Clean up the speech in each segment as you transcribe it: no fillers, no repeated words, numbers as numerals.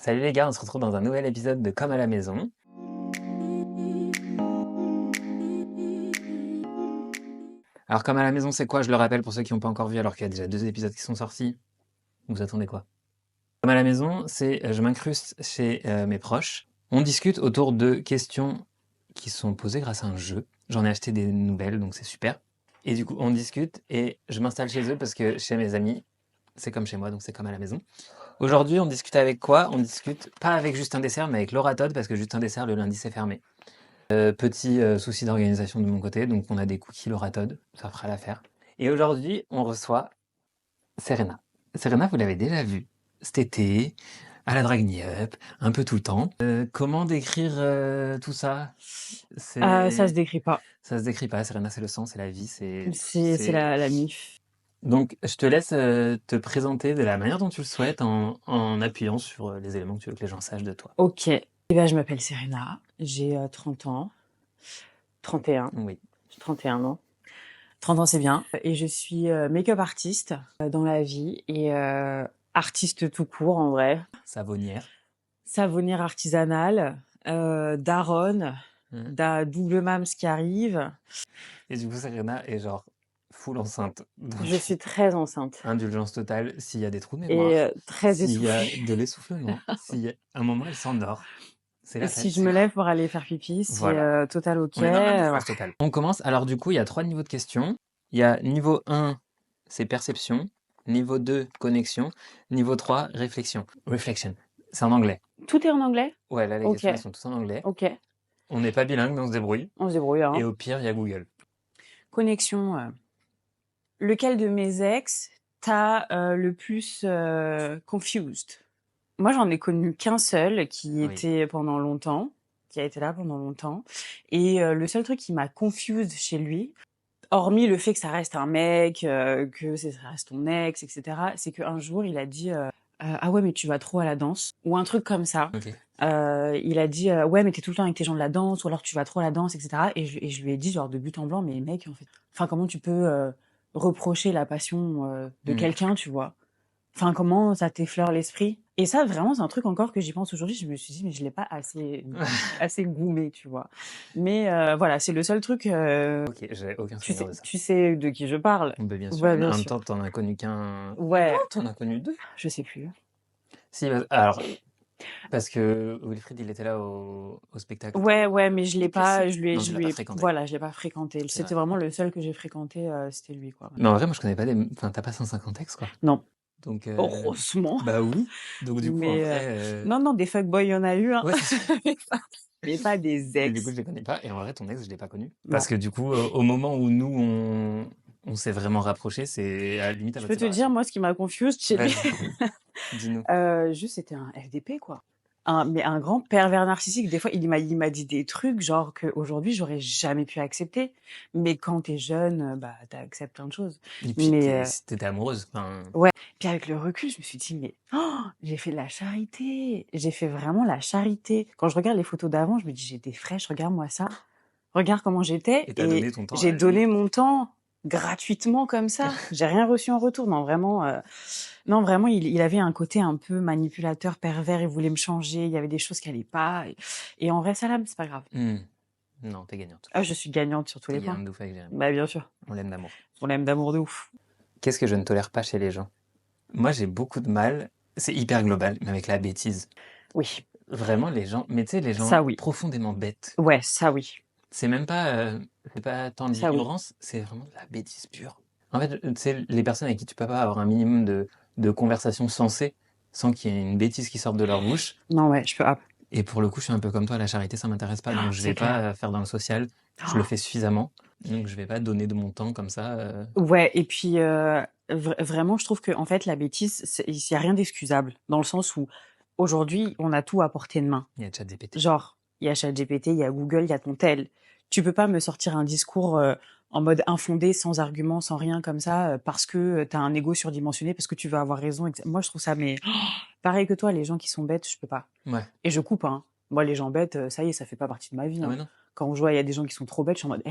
Salut les gars, on se retrouve dans un nouvel épisode de Comme à la maison. Alors Comme à la maison, c'est quoi? Je le rappelle pour ceux qui n'ont pas encore vu, alors qu'il y a déjà 2 épisodes qui sont sortis. Vous attendez quoi? Comme à la maison, c'est je m'incruste chez mes proches. On discute autour de questions qui sont posées grâce à un jeu. J'en ai acheté des nouvelles, donc c'est super. Et du coup, on discute et je m'installe chez eux parce que chez mes amis, c'est comme chez moi, donc c'est comme à la maison. Aujourd'hui, on discute avec quoi? On discute pas avec Justin Dessert, mais avec Laura Todd, parce que Justin Dessert, le lundi, c'est fermé. Petit souci d'organisation de mon côté, donc on a des cookies Laura Todd, ça fera l'affaire. Et aujourd'hui, on reçoit Serena. Serena, vous l'avez déjà vue cet été, à la Drag Me Up, un peu tout le temps. Comment décrire tout ça? Ça se décrit pas. Ça se décrit pas, Serena, c'est le sang, c'est la vie, C'est la MIF. Donc, je te laisse te présenter de la manière dont tu le souhaites en appuyant sur les éléments que tu veux que les gens sachent de toi. Ok. Je m'appelle Serena, j'ai 30 ans. 31. Oui. J'ai 31 ans. 30 ans, c'est bien. Et je suis make-up artiste dans la vie et artiste tout court en vrai. Savonnière. Savonnière artisanale, daronne, double mams qui arrive. Et du coup, Serena est genre full enceinte. Donc, Je suis très enceinte. indulgence totale s'il y a des trous de mémoire, Et très s'il y a essoufflée. de l'essoufflement, s'il y a un moment elle s'endort. C'est la Si fête, je c'est me grave. lève pour aller faire pipi, c'est Voilà. total ok. On est dans Voilà. l'indulgence totale. On commence. Alors du coup, il y a 3 niveaux de questions. Il y a niveau 1, c'est perception. Niveau 2, connexion. Niveau 3, réflexion. Reflection. C'est en anglais. Tout est en anglais? Ouais, là, les Ok. questions, elles sont toutes en anglais. Ok. On n'est pas bilingue, mais on se débrouille. On se débrouille, hein. Et au pire, il y a Google. Connexion. Lequel de mes ex t'a le plus confused? Moi, j'en ai connu qu'un seul qui Oui. était pendant longtemps, qui a été là pendant longtemps. Et le seul truc qui m'a confused chez lui, hormis le fait que ça reste un mec, que ça reste ton ex, etc., c'est qu'un jour, il a dit ah ouais, mais tu vas trop à la danse. Ou un truc comme ça. Ok. Il a dit ouais, mais t'es tout le temps avec tes gens de la danse, ou alors tu vas trop à la danse, etc. Et je lui ai dit, genre, de but en blanc, mais mec, en fait, enfin, comment tu peux reprocher la passion de quelqu'un, tu vois? Enfin, comment ça t'effleure l'esprit? Et ça, vraiment, c'est un truc encore que j'y pense aujourd'hui. Je me suis dit, mais je l'ai pas assez goumé, tu vois. Mais voilà, c'est le seul truc. Ok, j'avais aucun Tu souvenir sais, de ça. tu sais de qui je parle? Bah, bien sûr. Ouais, En bien même sûr. temps, t'en as connu qu'un. Ouais, Non, t'en as connu 2. je sais plus. Si, alors, parce que Wilfried, il était là au spectacle. Ouais, mais je l'ai pas, Non, tu l'as pas fréquenté. voilà, je l'ai pas fréquenté. C'est C'était vrai. vraiment le seul que j'ai fréquenté, c'était lui, quoi. Mais en vrai, moi, je connais pas des. Enfin, t'as pas 150 ex, quoi. Non, Donc, heureusement. bah oui. Donc, du coup, en Mais vrai. non, des fuckboys, il y en a eu, hein. Ouais, c'est sûr. Mais pas des Mais du coup, ex. je les connais pas. Et en vrai, ton ex, je l'ai pas connu. Non. Parce que du coup, au moment où nous, on s'est vraiment rapprochés, c'est à la limite à Je votre peux te dire, séparation. moi, ce qui m'a confuse chez lui, Vas-y, dis-nous. juste, c'était un FDP, quoi. Mais un grand pervers narcissique. Des fois, il m'a dit des trucs, genre, qu'aujourd'hui, j'aurais jamais pu accepter. Mais quand t'es jeune, bah, t'acceptes plein de choses. Et puis, Mais t'étais amoureuse. Enfin, ouais. Puis avec le recul, je me suis dit, mais j'ai fait de la charité. J'ai fait vraiment la charité. Quand je regarde les photos d'avant, je me dis, j'étais fraîche, regarde-moi ça. Regarde comment j'étais. et t'as Et donné ton temps à j'ai lui. donné mon temps gratuitement comme ça. J'ai rien reçu en retour. Non, vraiment, il avait un côté un peu manipulateur, pervers. Il voulait me changer. Il y avait des choses qui allaient pas. Et en vrai, salam, c'est pas grave. Non, t'es gagnante. Ah, je suis gagnante sur tous les T'es points. gagnante d'ouf avec Jérémy. Bah, bien sûr. On l'aime d'amour. On l'aime d'amour de ouf. Qu'est-ce que je ne tolère pas chez les gens? Moi, j'ai beaucoup de mal. C'est hyper global, mais avec la bêtise. Oui. Vraiment, les gens. Mais tu sais, les gens Ça, oui. profondément bêtes. Ouais, ça, oui. C'est même pas. C'est pas tant de Ça, oui. l'ignorance, c'est vraiment de la bêtise pure. En fait, tu sais, les personnes avec qui tu peux pas avoir un minimum de conversation sensée sans qu'il y ait une bêtise qui sorte de leur bouche. Non, ouais, je peux. Ah, Et pour le coup, je suis un peu comme toi, la charité, ça m'intéresse pas, donc je c'est vais clair. pas faire dans le social. Je le fais suffisamment, donc je vais pas donner de mon temps comme ça. Ouais, et puis vraiment, je trouve que en fait, la bêtise, il y a rien d'excusable, dans le sens où aujourd'hui, on a tout à portée de main. Il y a ChatGPT. Genre, il y a ChatGPT, il y a Google, il y a ton tel. Tu peux pas me sortir un discours en mode infondé, sans argument, sans rien comme ça, parce que t'as un ego surdimensionné, parce que tu veux avoir raison. Moi, je trouve ça, mais pareil que toi, les gens qui sont bêtes, je peux pas. Ouais. Et je coupe, hein. Moi, les gens bêtes, ça y est, ça fait pas partie de ma vie. Ah Hein. ouais, non. Quand je vois, il y a des gens qui sont trop bêtes, je suis en mode,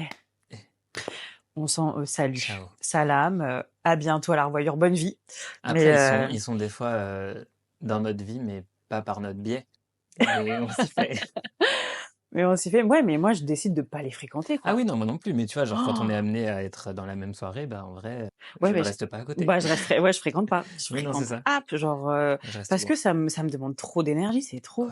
on s'en salut, Ciao. salam, à bientôt à la revoyure, bonne vie. Après, Mais ils sont des fois dans notre vie, mais pas par notre biais, mais on s'y fait. Mais on s'y fait ouais, mais moi, je décide de pas les fréquenter, Ah quoi. oui, non, moi non plus, mais tu vois, genre, quand on est Oh amené à être dans la même soirée, bah, en vrai, Ouais, je ne mais reste pas à côté. bah, je resterai ouais, je fréquente pas. Je Oui, non, c'est fréquente ça. genre, Je reste tout parce que droit. ça me demande trop d'énergie, c'est trop.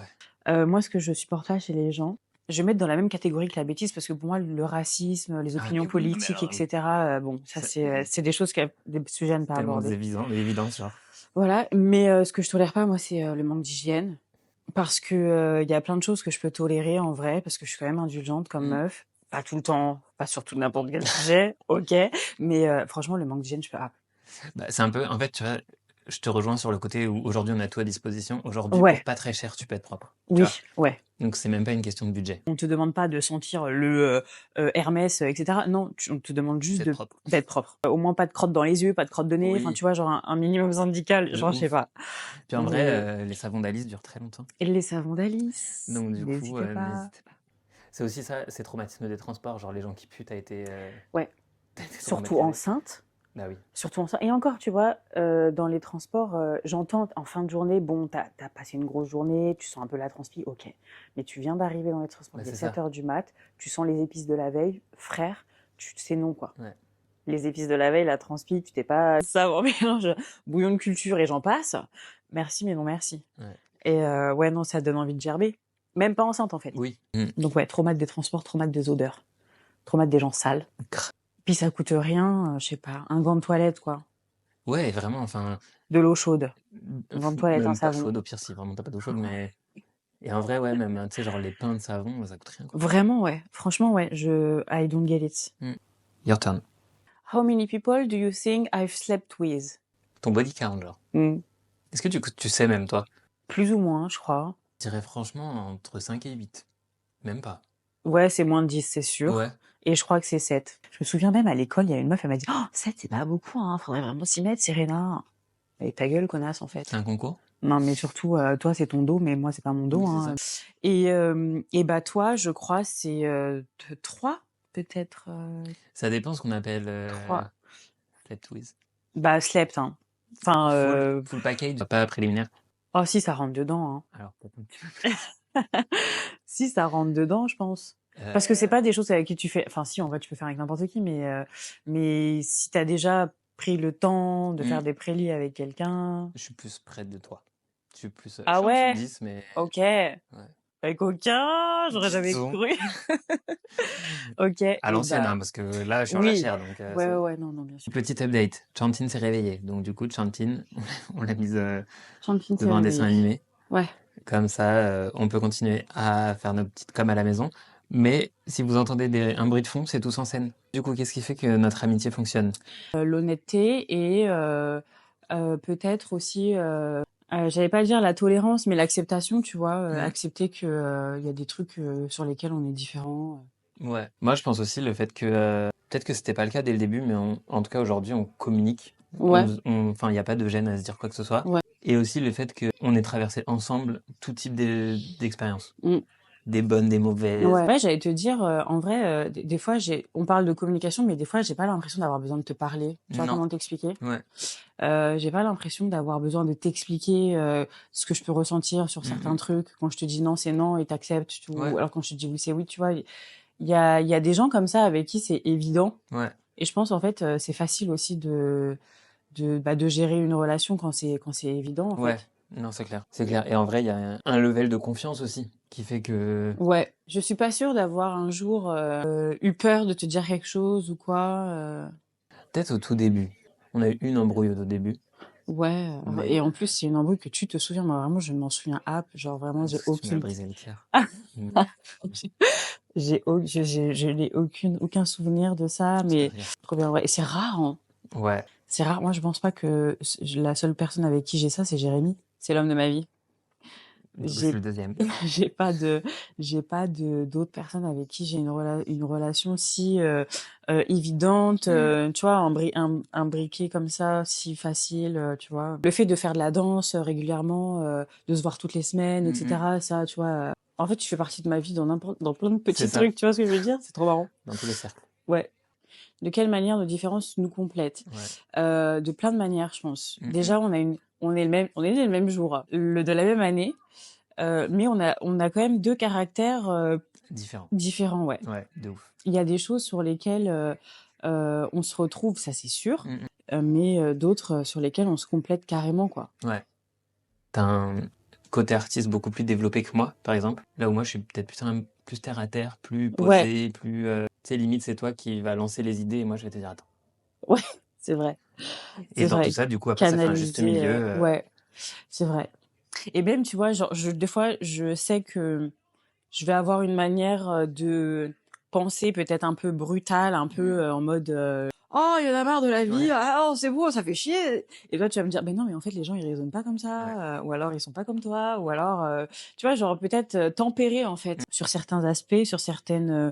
Ouais. Moi, ce que je supporte pas chez les gens, je vais mettre dans la même catégorie que la bêtise parce que pour moi, le racisme, les Ah opinions mais oui, non mais politiques et alors, cetera, bon, ça, c'est c'est des choses des sujets à ne pas tellement aborder. évident évidence, genre. Voilà, mais ce que je tolère pas, moi, c'est, le manque d'hygiène parce que, il y a plein de choses que je peux tolérer en vrai parce que je suis quand même indulgente comme Mmh. meuf. Pas tout le temps, pas sur tout n'importe quel sujet, OK, mais franchement, le manque d'hygiène, je peux pas. Bah, c'est un peu en fait, tu vois, je te rejoins sur le côté où aujourd'hui on a tout à disposition. Aujourd'hui, pour Ouais, pas très cher, tu peux être propre, tu vois? oui, ouais. Donc c'est même pas une question de budget, On te demande pas de sentir le, Hermès, et cetera. Non, on te demande juste d'être de propre. d'être propre. Au moins pas de crotte dans les yeux, pas de crotte de nez, enfin, Oui, tu vois, genre un minimum syndical, de genre, je sais ouf. pas. Puis en vrai, Mais les savons d'Alice durent très longtemps. et les savons d'Alice, Donc du coup, n'hésitez pas. n'hésitez pas. C'est aussi ça, ces traumatismes des transports, genre les gens qui puent, Ouais, tu été surtout traumatisé? enceinte. Bah oui. Surtout en et encore, tu vois, dans les transports, j'entends en fin de journée, bon, t'as passé une grosse journée, tu sens un peu la transpi, OK. Mais tu viens d'arriver dans les transports, Bah il est c'est sept ça. heures du mat, tu sens les épices de la veille, frère, c'est non, quoi. Ouais. Les épices de la veille, la transpi, tu t'es pas savant mélange, bouillon de culture et j'en passe. Merci, mais non merci. Ouais. Et ouais, non, ça donne envie de gerber. Même pas enceinte, en fait. Oui. Mmh. Donc ouais, traumate des transports, traumate des odeurs, traumate des gens sales. Puis ça coûte rien, je sais pas, un gant de toilette, quoi. Ouais, vraiment, enfin, De l'eau chaude. Un gant de toilette, un même pas savon. chaude, au pire si vraiment tu pas d'eau chaude, mais et en vrai, ouais, même, tu sais, genre les pains de savon, ça coûte rien, quoi. Vraiment, ouais. Franchement, ouais. I don't get it. Mmh. Your turn. How many people do you think I've slept with? Ton body count, genre. Hmm. Est-ce que tu sais même, toi? Plus ou moins, je crois. Je dirais franchement entre 5 et 8. Même pas. Ouais, c'est moins de 10, c'est Ouais. sûr. Et je crois que c'est 7. Je me souviens même à l'école, il y a une meuf, elle m'a dit oh, 7, c'est pas beaucoup, hein. Faudrait vraiment s'y mettre, Serena. Et ta gueule, connasse, en fait. C'est un concours? Non, mais surtout, toi, c'est ton dos, mais moi, c'est pas mon dos, Oui, c'est hein. ça. Et bah, toi, je crois, c'est 3, peut-être. Ça dépend ce qu'on appelle 3. slept with. Bah, slept, hein. Enfin, Full package, pas préliminaire. oh, si, ça rentre dedans, hein. Alors, peut-être un petit peu plus. Si, ça rentre dedans, je pense. Parce que c'est Euh, pas des choses avec qui tu fais. Enfin, si, en vrai, tu peux faire avec n'importe qui, mais si t'as déjà pris le temps de hmm, faire des prélits avec quelqu'un. je suis plus près de toi. Je Ah suis en dessous de ouais? 10, mais Ok. ouais. Avec aucun, j'aurais jamais Disons. cru. Ok. À Et l'ancienne, bah, hein, parce que là, je suis en oui. jachère, donc Ouais, ouais, ouais, non, non, bien sûr. Petit update. Chantine s'est réveillée. Donc du coup, Chantine, on l'a mise Champine s'est devant un dessin réveillée. animé. Ouais. Comme ça, on peut continuer à faire nos petites coms à la maison. Mais si vous entendez un bruit de fond, c'est tous en scène. Du coup, qu'est-ce qui fait que notre amitié fonctionne? L'honnêteté et peut-être aussi, j'allais pas dire la tolérance, mais l'acceptation, tu vois, Mm. accepter que y a des trucs sur lesquels on est différent. Ouais. Moi, je pense aussi le fait que peut-être que c'était pas le cas dès le début, mais en tout cas aujourd'hui, on communique. Ouais, Enfin, il n'y a pas de gêne à se dire quoi que ce soit. ouais. Et aussi le fait qu'on ait traversé ensemble tout type d'expériences. Mm. Des bonnes, des mauvaises. Ouais. Ouais, j'allais te dire, en vrai, des fois, on parle de communication, mais des fois, j'ai pas l'impression d'avoir besoin de te parler. Tu vois Non. comment t'expliquer? Ouais. J'ai pas l'impression d'avoir besoin de t'expliquer ce que je peux ressentir sur certains trucs. Quand je te dis non, c'est non et t'acceptes. Ouais. Alors quand je te dis oui, c'est oui. Tu vois, il y a des gens comme ça avec qui c'est évident. Ouais. Et je pense en fait, c'est facile aussi de gérer une relation quand c'est évident en Ouais. fait. Non, c'est clair. C'est clair. Et en vrai, il y a un level de confiance aussi qui fait que Ouais, je suis pas sûre d'avoir un jour eu peur de te dire quelque chose ou quoi. peut-être au tout début. On a eu une embrouille au tout début. Ouais, Mais et en plus c'est une embrouille que tu te souviens. Moi vraiment, je m'en souviens genre vraiment j'ai parce que tu m'as aucune. brisé le cœur. Mm. Je n'ai aucun souvenir de ça, C'est pas mais grave. trop bien. Ouais. Et c'est rare, hein. Ouais. C'est rare. Moi, je pense pas que la seule personne avec qui j'ai ça, c'est Jérémy. C'est l'homme de ma vie. Du coup, je suis J'ai le deuxième. j'ai pas d'autres personnes avec qui j'ai une relation si évidente, tu vois, imbriquée comme ça, si facile, tu vois. Le fait de faire de la danse régulièrement, de se voir toutes les semaines, Mm, etc. Ça, tu vois. En fait, tu fais partie de ma vie dans plein de c'est petits ça. trucs, tu vois ce que je veux dire? C'est trop marrant. Dans tous les cercles. Ouais. De quelle manière nos différences nous complètent? Ouais. De plein de manières, je pense. Mm, Déjà, on est né le même jour, de la même année, mais on a quand même 2 caractères, Différent. différents, ouais. Ouais, de ouf. Il y a des choses sur lesquelles, on se retrouve, ça c'est sûr, Mmh. mais d'autres, sur lesquelles on se complète carrément, quoi. Ouais. Tu un côté artiste beaucoup plus développé que moi, par exemple. Là où moi, je suis peut-être plus terre à terre, plus Ouais, posé, plus, tu sais, limite, c'est toi qui vas lancer les idées et moi, je vais te dire: «Attends». ouais, c'est vrai, Et c'est dans tout vrai. ça, du coup, après, ça fait un juste Canaliser, milieu, ouais, c'est vrai et même, tu vois, genre, des fois, je sais que je vais avoir une manière, de penser peut-être un peu brutale, un peu, en mode, «Oh, il y en a marre de la vie, Ouais, ah oh, c'est bon, ça fait chier» et toi, tu vas me dire: «Beh non, mais en fait, les gens, ils raisonnent pas comme ouais. ça, ou alors ils sont pas comme toi» ou alors, tu vois, genre peut-être, tempérer, en fait, Mmh. sur certains aspects, sur certaines,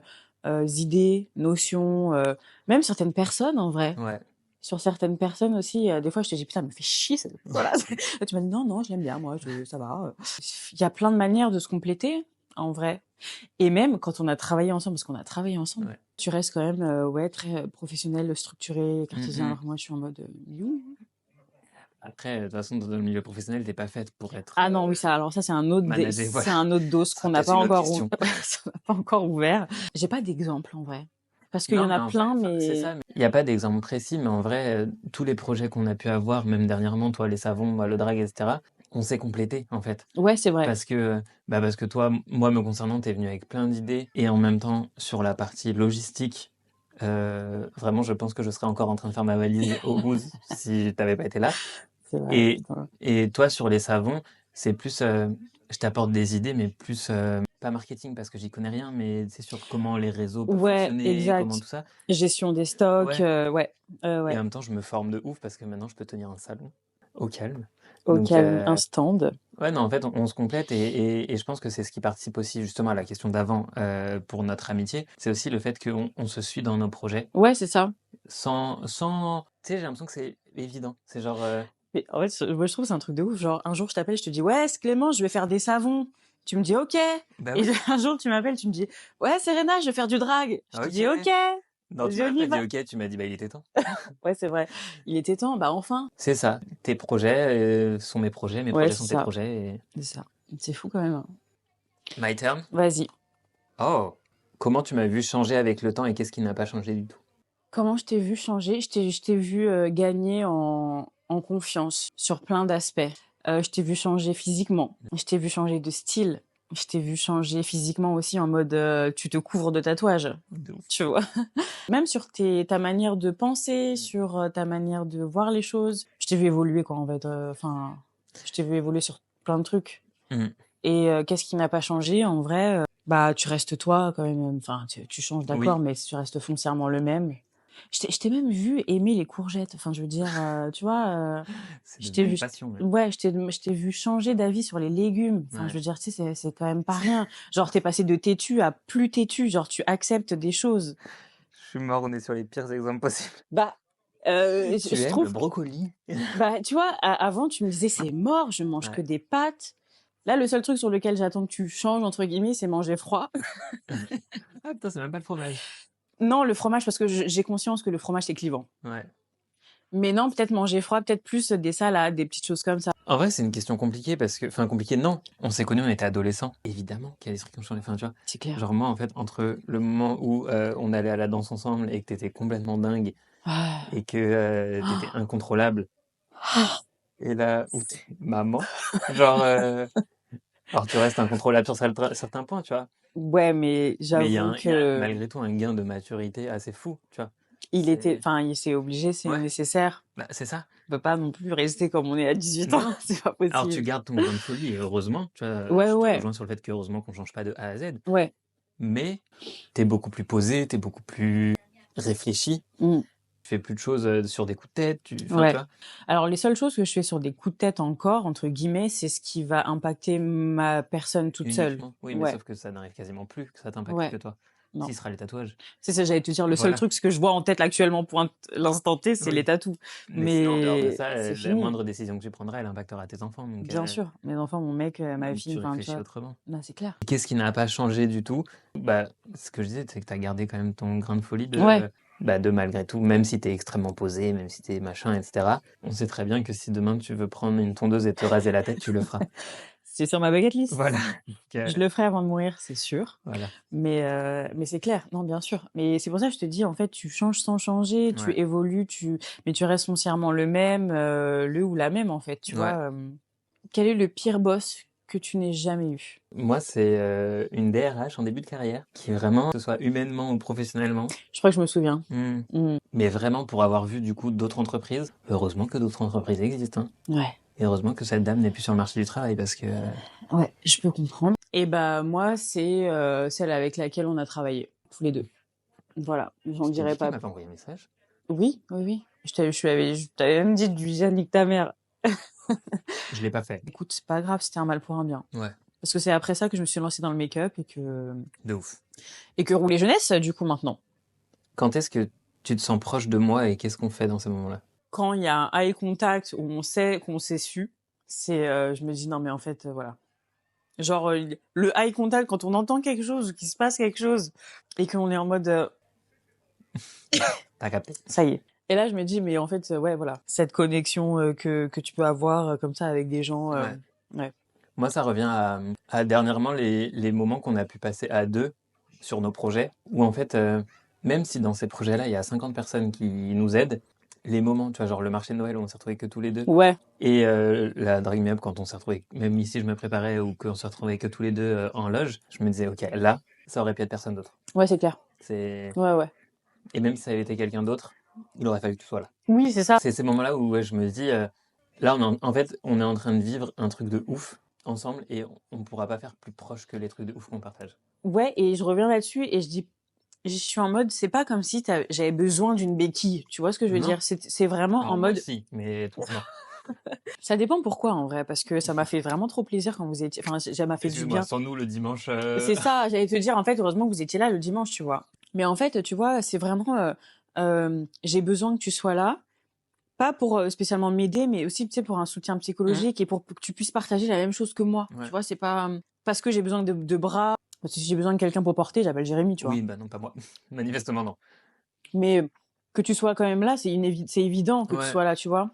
idées, notions, même certaines personnes, en vrai. Ouais. Sur certaines personnes aussi, des fois, je te dis: «Putain, elle me fait chier cette voilà». Et tu m'as dit: «Non, non, je l'aime bien moi, je ça va». Il y a plein de manières de se compléter, en vrai et même quand on a travaillé ensemble, parce qu'on a travaillé ensemble, Ouais. tu restes quand même, ouais, très, professionnel, structuré, Mmh cartésien. mh. Alors que moi, je suis en mode, you. Après, de toute façon, dans le milieu professionnel, tu es pas faite pour être, Ah non, oui, ça alors ça, managée, voilà. c'est un autre dos Ce qu'on sera n'a peut-être pas une autre encore question. ça n'a pas encore ouvert. J'ai pas d'exemple, en vrai, parce qu'il y Non, en mais a en vrai, plein, enfin, c'est mais ça, mais il y a pas d'exemple précis, mais en vrai, tous les projets qu'on a pu avoir, même dernièrement, toi, les savons, moi, le drag et cetera, on s'est complétés, en fait. ouais, c'est vrai. Parce que toi, moi, me concernant, tu es venu avec plein d'idées et en même temps, sur la partie logistique, vraiment, je pense que je serais encore en train de faire ma valise au Mousse si tu pas été là. C'est vrai, Et putain. et toi, sur les savons, c'est plus, je t'apporte des idées, mais plus, pas marketing parce que j'y connais rien, mais c'est sur comment les réseaux peuvent Ouais, fonctionner, comment exact. tout ça. Gestion des stocks, Ouais. ouais, Et en ouais. même temps, je me forme de ouf parce que maintenant, je peux tenir un salon au calme. Au Donc, calme, un stand. ouais, non, en fait, on se complète et je pense que c'est ce qui participe aussi justement à la question d'avant, pour notre amitié. C'est aussi le fait qu'on se suit dans nos projets Ouais, c'est ça. sans tu sais, j'ai l'impression que c'est évident. C'est genre, Mais en fait, moi, je trouve que c'est un truc de ouf. Genre, un jour, je t'appelle, je te dis: «Ouais, c'est Clément, je vais faire des savons». Tu me dis: «OK» bah et oui, un jour, tu m'appelles, tu me dis: «Ouais, Serena, je vais faire du drag». Je te dis: OK. «OK, Non, tu vas-y, m'as on même y pas dit va». OK, tu m'as dit: «Bah, il était temps». Ouais, c'est vrai. Il était temps, bah, enfin. C'est ça, tes projets, sont mes Ouais, projets c'est sont tes ça, projets et c'est ça. C'est fou quand même, hein. my turn? Vas-y. Oh! Comment tu m'as vu changer avec le temps et qu'est-ce qui n'a pas changé du tout? Comment je t'ai vu changer? Je t'ai vu, gagner en confiance sur plein d'aspects. Je t'ai vu changer physiquement, je t'ai vu changer de style, je t'ai vu changer physiquement aussi en mode, tu te couvres de tatouages, De ouf. tu vois? Même sur ta manière de penser, sur, ta manière de voir les choses. Je t'ai vu évoluer quoi en fait, enfin, je t'ai vu évoluer sur plein de trucs Mmh. et qu'est-ce qui n'a pas changé en vrai? Bah, tu restes toi quand même, enfin tu changes d'accord, Oui, mais tu restes foncièrement le même. Je t'ai même vu aimer les courgettes. Enfin, je veux dire, tu vois, c'est je t'ai devenu vu une passion même. ouais, je t'ai vu changer d'avis sur les légumes. Enfin, je Ouais. veux dire, tu sais, c'est quand même pas rien. Genre, tu passé de têtu à plus têtu, genre tu acceptes des choses. Je suis mort, on est sur les pires exemples possibles. Bah, Tu je aimes le trouve que brocoli? bah, tu vois, a avant, tu me disais: «C'est mort, je mange que Ouais. des pâtes». Là, le seul truc sur lequel j'attends que tu «changes» entre guillemets, c'est manger froid. Ah putain, c'est même pas le fromage. Non, le fromage parce que j'ai conscience que le fromage, c'est clivant. Ouais. Mais non, peut-être manger froid, peut-être plus des salades, des petites choses comme ça. En vrai, c'est une question compliquée parce que enfin compliquée, non. On s'est connus, on était adolescents. Évidemment qu'il y a des trucs qui ont changé. Enfin, tu vois? C'est clair. Genre moi, en fait, entre le moment où, on allait à la danse ensemble et que t'étais complètement dingue Ah. et que, tu incontrôlable et là où tu maman, genre, alors tu restes incontrôlable sur certains points, tu vois? Ouais, mais Mais il y a j'avoue un il y a que malgré tout un gain de maturité assez fou, tu vois? il était C'est enfin, il s'est obligé, c'est ouais, nécessaire. bah, c'est ça. On peut pas non plus rester comme on est à 18 ans, Non. c'est pas Alors tu possible. gardes ton grain de folie et heureusement, tu vois? Ouais, Je te ouais, rejoins sur le fait qu'heureusement qu'on change pas de A à Z, ouais. mais tu beaucoup plus posé, tu beaucoup plus réfléchi, Mmh, tu fais plus de choses, sur des coups de tête, enfin, tu ouais. vois? Alors les seules choses que je fais sur des «coups de tête» encore, entre guillemets, c'est ce qui va impacter ma personne toute seule. Uniquement. Oui, mais Ouais, sauf que ça n'arrive quasiment plus, que ça t'impacte ouais, que toi. non. Si ce sera les tatouages. C'est ça, j'allais te dire, le seul Voilà. truc, ce que je vois en tête là, actuellement pour l'instant T, c'est les Oui. tatous. Mais sinon, en dehors de Mais ça, c'est la fini. moindre décision que tu prendras, elle impactera tes enfants, Bien sûr, mes enfants, mon mec, ma donc fille, tu enfin, tu réfléchis vois? autrement. Bah, c'est clair. Qu'est-ce qui n'a pas changé du tout? Bah, ce que je disais, c'est que tu as gardé quand même ton grain de folie Ouais, bah, de malgré tout, même si t'es extrêmement posé, même si t'es machin, etc., on sait très bien que si demain tu veux prendre une tondeuse et te raser la tête, tu le feras. C'est sur ma bucket list. Voilà. Donc, Je le ferai avant de mourir, c'est sûr. voilà. Mais c'est clair, non, bien sûr. Mais c'est pour ça que je te dis, en fait, tu changes sans changer, tu Ouais. évolues, mais tu restes foncièrement le même, le ou la même, en fait, tu Ouais. vois. Quel est le pire boss que tu n'aies jamais eu? Moi, c'est une DRH en début de carrière qui vraiment, que ce soit humainement ou professionnellement, Je crois que je me souviens. mais vraiment pour avoir vu du coup d'autres entreprises, heureusement que d'autres entreprises existent, hein. Ouais. Et heureusement que cette dame n'est plus sur le marché du travail parce que Ouais, je peux comprendre. Et bah moi, c'est celle avec laquelle on a travaillé, tous les deux. Voilà, j'en je t'ai dirais dit qu'elle pas. m'a pas envoyé un message. Oui, oui, oui. Je t'avais même dit du Yannick ta mère. Je l'ai pas fait. Écoute, c'est pas grave, c'était un mal pour un bien. Ouais, Parce que c'est après ça que je me suis lancée dans le make-up de ouf. et que Rouler Jeunesse, du coup, maintenant. Quand est-ce que tu te sens proche de moi et qu'est-ce qu'on fait dans ces moments-là? Quand il y a un eye contact où on sait qu'on s'est su, je me dis non mais en fait, voilà. Genre, le eye contact, quand on entend quelque chose, qu'il se passe quelque chose, et qu'on est en mode, T'as capté? ça y est. Et là, je me dis, mais en fait, ouais, voilà. Cette connexion que tu peux avoir comme ça avec des gens. Ouais. Ouais. Moi, ça revient à dernièrement les moments qu'on a pu passer à deux sur nos projets, où en fait, même si dans ces projets-là, il y a 50 personnes qui nous aident, les moments, tu vois, genre le marché de Noël où on s'est retrouvés que tous les deux, Ouais, et la Drag Me Up quand on s'est retrouvés, même ici je me préparais, ou qu'on s'est retrouvés que tous les deux en loge, je me disais, ok, là, ça aurait pu être personne d'autre. ouais, c'est clair. C'est... Ouais, ouais. Et même si ça avait été quelqu'un d'autre, il aurait fallu que tu sois là. Oui, c'est ça. C'est ces moments-là où ouais, je me dis, là, en fait, on est en train de vivre un truc de ouf ensemble et on ne pourra pas faire plus proche que les trucs de ouf qu'on partage. Ouais, et je reviens là-dessus et je suis en mode, c'est pas comme si j'avais besoin d'une béquille. Tu vois ce que je veux Non. dire? C'est vraiment en Alors moi, mode, si, mais toi, non. ça dépend pourquoi en vrai, parce que ça m'a fait vraiment trop plaisir quand vous étiez, enfin, ça m'a fait du Excuse-moi, bien. sans nous le dimanche. C'est ça, j'allais te dire, en fait, heureusement que vous étiez là le dimanche, tu vois. Mais en fait, tu vois, c'est vraiment, j'ai besoin que tu sois là, pas pour spécialement m'aider, mais aussi, tu sais, pour un soutien psychologique et pour que tu puisses partager la même chose que moi. Ouais. Tu vois, c'est pas parce que j'ai besoin de bras, parce que si j'ai besoin de quelqu'un pour porter, j'appelle Jérémy, tu vois. Oui, bah non, pas moi. Manifestement, non. Mais que tu sois quand même là, c'est évident que tu Ouais. sois là, tu vois.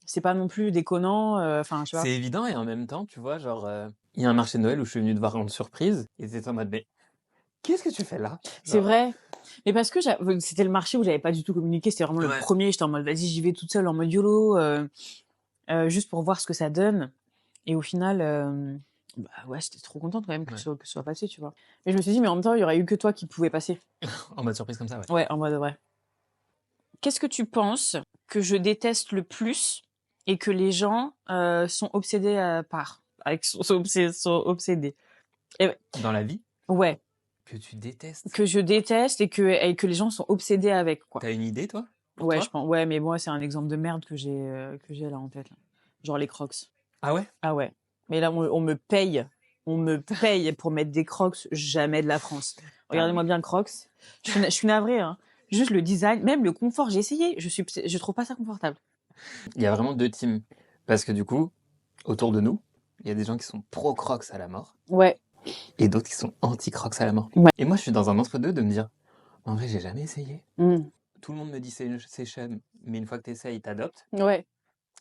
C'est pas non plus déconnant, enfin, tu vois. C'est évident et en même temps, tu vois, genre, il y a un marché de Noël où je suis venu te voir en surprise et t'étais en mode, mais qu'est-ce que tu fais là? C'est Genre, vrai. Mais parce que c'était le marché où j'avais pas du tout communiqué, c'était vraiment le ouais. premier, j'étais en mode vas-y, j'y vais toute seule en mode YOLO, juste pour voir ce que ça donne. Et au final, bah ouais, j'étais trop contente quand même Ouais. que ce soit passé, tu vois. Mais je me suis dit, mais en même temps, il y aurait eu que toi qui pouvais passer. En mode surprise comme ça, ouais. Ouais, en mode ouais. Qu'est-ce que tu penses que je déteste le plus et que les gens sont obsédés par, sont obsédés. Et Dans la vie, ouais, que tu détestes. que je déteste et que les gens sont obsédés avec, quoi. T'as une idée, toi? Pour Ouais, toi? je pense. Ouais, mais moi, c'est un exemple de merde que j'ai là en tête, là. Genre les Crocs. Ah ouais? Ah ouais. Mais là, on me paye. On me paye pour mettre des Crocs, jamais de la France. Regardez-moi bien le Crocs. Je suis navrée, hein. Juste le design, même le confort, j'ai essayé. Je trouve pas ça confortable. Il y a vraiment deux teams. Parce que du coup, autour de nous, il y a des gens qui sont pro-Crocs à la mort Ouais. et d'autres qui sont anti-Crocs à la mort. Ouais. Et moi, je suis dans un entre-deux de me dire, en vrai, j'ai jamais essayé. Mm. Tout le monde me dit c'est chum, mais une fois que tu essayes, t'adoptes. Ouais.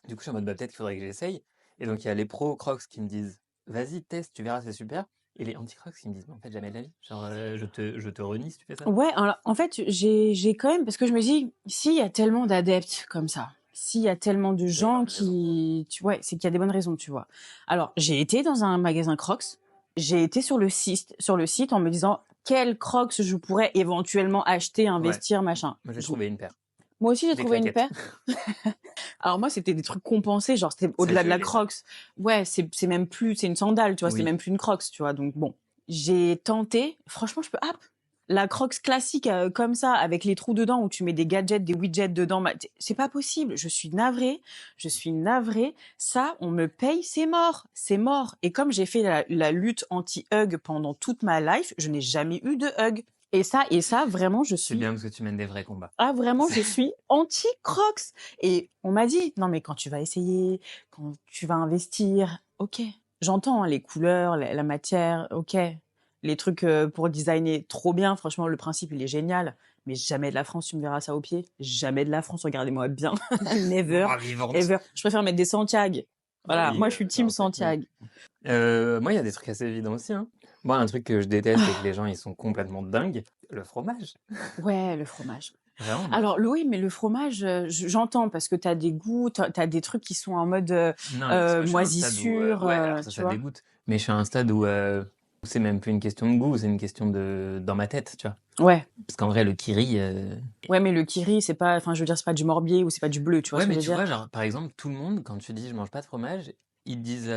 Du coup, je suis en mode, bah, peut-être qu'il faudrait que j'essaye. Et donc, il y a les pro-Crocs qui me disent, vas-y, teste, tu verras, c'est super. Et les anti-Crocs qui me disent, mais en fait, jamais de la vie. Genre, je te renie si tu fais ça. Ouais, alors, en fait, j'ai quand même, parce que je me dis, s'il y a tellement d'adeptes comme ça, s'il y a tellement de gens qui, ouais, c'est qu'il y a des bonnes raisons, tu vois. Alors, j'ai été dans un magasin Crocs, j'ai été sur le site en me disant, quels Crocs je pourrais éventuellement acheter, investir, machin. Moi, j'ai trouvé une paire. Moi aussi, j'ai Des trouvé une claquettes. paire. Alors moi, c'était des trucs compensés, genre c'était C'est au-delà de la gelé, ça. Crocs. Ouais, c'est même plus, c'est une sandale, tu vois, c'est Oui. même plus une Crocs, tu vois. Donc bon, j'ai tenté. Franchement, je peux. Ah, la Crocs classique comme ça, avec les trous dedans où tu mets des gadgets, des widgets dedans, c'est pas possible. Je suis navrée. Je suis navrée. Ça, on me paye, c'est mort. C'est mort. Et comme j'ai fait la lutte anti-hug pendant toute ma life, je n'ai jamais eu de hug. Et ça, vraiment, je C'est suis. bien parce que tu mènes des vrais combats. Ah, vraiment, je suis anti-Crocs. Et on m'a dit, non, mais quand tu vas essayer, quand tu vas investir, ok. J'entends hein, les couleurs, la matière, ok. Les trucs pour designer, trop bien. Franchement, le principe, il est génial. mais jamais de la France, tu me verras ça au pied. Jamais de la France, regardez-moi bien. Never, Ah, vivante. ever. Je préfère mettre des Santiago. Voilà, Oui, moi je suis team non, c'est cool. Santiago. Moi, il y a des trucs assez évidents aussi, hein. Moi, un truc que je déteste et que les gens, ils sont complètement dingues, le fromage. Ouais, le fromage. Vraiment. Alors, oui, mais le fromage, j'entends parce que tu as des goûts, tu as des trucs qui sont en mode Non, mais parce que je suis à un stade où, moisissure, ouais, alors tu ça vois. dégoûte. Mais je suis à un stade où c'est même plus une question de goût, c'est une question dans ma tête, tu vois. Ouais. Parce qu'en vrai, le kiri, Ouais, mais le kiri, c'est pas, enfin, je veux dire, c'est pas du morbier ou c'est pas du bleu, tu vois ouais, ce que mais je veux tu dire? vois, genre, par exemple, tout le monde, quand tu dis je mange pas de fromage, ils te disent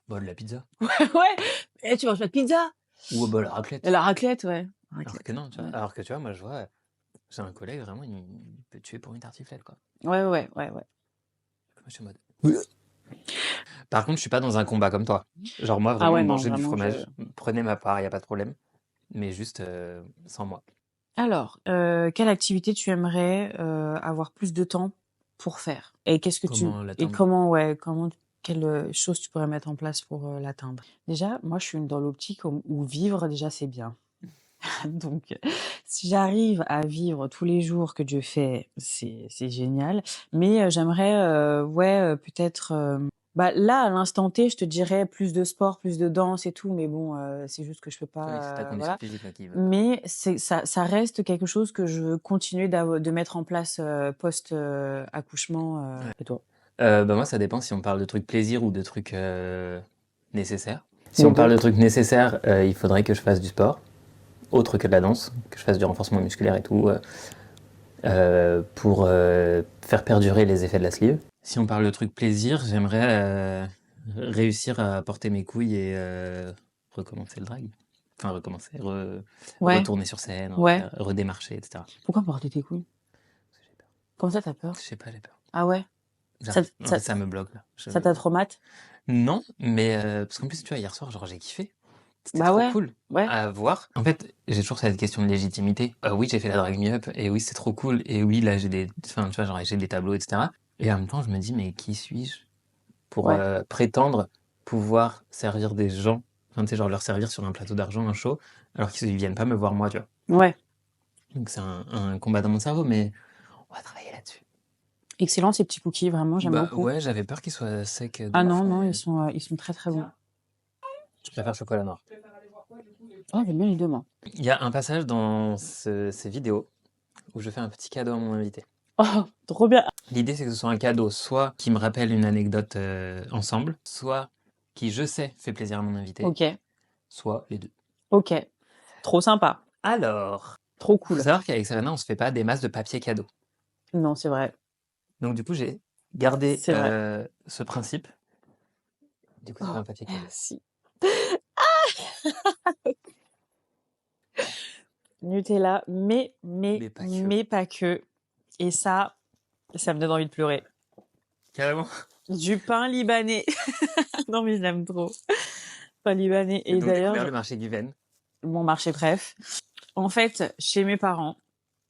bah, de la pizza Ouais. Et tu manges pas de pizza? ou bah, la Et raclette. la raclette, ouais. Alors que Raclette. non, tu vois. Ouais. Alors que tu vois, moi, je vois, j'ai un collègue, vraiment, il peut tuer pour une tartiflette, quoi. Ouais, ouais, ouais, ouais. Moi, je suis en mode. Par contre, je suis pas dans un combat comme toi. Genre, moi, Ah vraiment, ouais, non, manger du vraiment, fromage, prenez ma part, y a pas de problème. Mais juste sans moi. Alors, quelle activité tu aimerais avoir plus de temps pour faire? Et qu'est-ce que tu Comment et l'atteindre? comment quelle chose tu pourrais mettre en place pour l'atteindre? Déjà, moi, je suis dans l'optique où vivre déjà c'est bien. Donc, si j'arrive à vivre tous les jours que Dieu fait, c'est génial. Mais j'aimerais, ouais, peut-être. Bah là, à l'instant T, je te dirais plus de sport, plus de danse et tout. Mais bon, c'est juste que je peux Oui, c'est ta pas, condition voilà. physique là, qui veut pas. Mais ça reste quelque chose que je veux continuer de mettre en place post accouchement. Ouais. Et toi? Bah, moi, ça dépend si on parle de trucs plaisir ou de trucs nécessaires. Si Les on parle deux. de trucs nécessaires, il faudrait que je fasse du sport, autre que de la danse, que je fasse du renforcement musculaire et tout, pour faire perdurer les effets de la sleeve. Si on parle de trucs plaisir, j'aimerais réussir à porter mes couilles et recommencer le drag. Enfin, recommencer, Ouais, retourner sur scène, ouais. redémarcher, etc. Pourquoi porter tes couilles? Comment ça, t'as peur? Je sais pas, j'ai peur. Ah ouais? Ça, J'arrive. En ça, fait, ça me bloque là. ça t'a traumatisé? Non, mais parce qu'en plus, tu vois, hier soir, genre, j'ai kiffé. C'était Bah trop ouais, cool ouais. à voir. En fait, j'ai toujours cette question de légitimité. Oui, j'ai fait la Drag Me Up, et oui, c'est trop cool, et oui, là, enfin, tu vois, genre, j'ai des tableaux, etc. Et en même temps, je me dis, mais qui suis-je pour Ouais. prétendre pouvoir servir des gens, enfin, tu sais, genre, leur servir sur un plateau d'argent, un show, alors qu'ils viennent pas me voir moi, tu vois. Ouais. Donc, c'est un combat dans mon cerveau, mais on va travailler là-dessus. Excellent ces petits cookies, vraiment, j'aime Bah beaucoup. ouais, j'avais peur qu'ils soient secs de Ah ouf, non, non, mais ils sont très très bons. je préfère chocolat noir. Oh, j'aime bien les deux, moi. Il y a un passage dans ces vidéos où je fais un petit cadeau à mon invité. Oh, trop bien. L'idée, c'est que ce soit un cadeau, soit qui me rappelle une anecdote ensemble, soit qui, je sais, fait plaisir à mon invité, Ok, soit les deux. ok. Trop sympa. Alors, Trop il faut cool. savoir qu'avec Serena, on se fait pas des masses de papier cadeau. Non, c'est vrai. Donc, du coup, j'ai gardé C'est vrai. ce principe. Du coup, c'est pas Oh, un papier cadeau. merci. Nutella, Mais pas que. mais pas que. Et ça me donne envie de pleurer. Carrément. Du pain libanais. Non, mais je l'aime trop. Pain libanais. J'ai Et donc d'ailleurs, découvert le marché Given. mon marché bref. En fait, chez mes parents,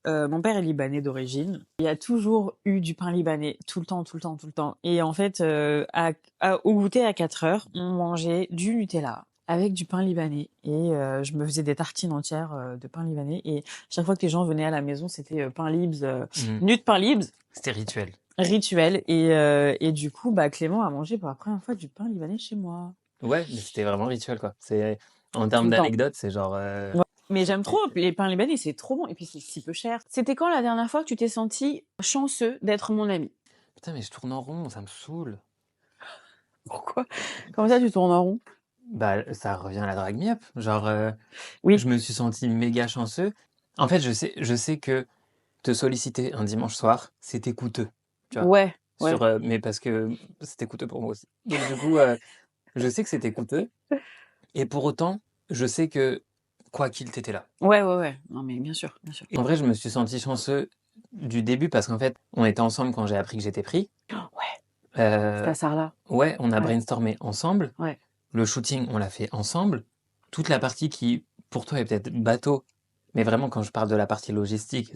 mon père est libanais d'origine. Il y a toujours eu du pain libanais, tout le temps, tout le temps, tout le temps. Et en fait, au goûter à 4 heures, on mangeait du Nutella avec du pain libanais. Et je me faisais des tartines entières de pain libanais. Et chaque fois que les gens venaient à la maison, c'était pain libs, nut pain libs, C'était rituel. rituel. Et du coup, bah, Clément a mangé pour la première fois du pain libanais chez moi. Ouais, mais c'était vraiment rituel, quoi. En Tout termes le temps. d'anecdotes, c'est genre. Ouais. Mais j'aime trop les pains libanais, c'est trop bon et puis c'est si peu cher. C'était quand la dernière fois que tu t'es senti chanceux d'être mon ami? Putain, mais je tourne en rond, ça me saoule. Pourquoi? Comment ça tu tournes en rond? Bah, ça revient à la Drag Me Up. Genre, Oui. je me suis senti méga chanceux. En fait, je sais que te solliciter un dimanche soir, c'était coûteux, tu vois. Ouais, ouais. Mais parce que c'était coûteux pour moi aussi. Donc du coup, je sais que c'était coûteux. Et pour autant, je sais que quoi qu'il t'étais là. Ouais, ouais, ouais. Non mais bien sûr, bien sûr. En vrai, je me suis senti chanceux du début parce qu'en fait, on était ensemble quand j'ai appris que j'étais pris. Ouais, c'était Euh, à Sarlat. ouais, on a Ouais, brainstormé ensemble. ouais. Le shooting, on l'a fait ensemble. Toute la partie qui, pour toi, est peut-être bateau, mais vraiment, quand je parle de la partie logistique,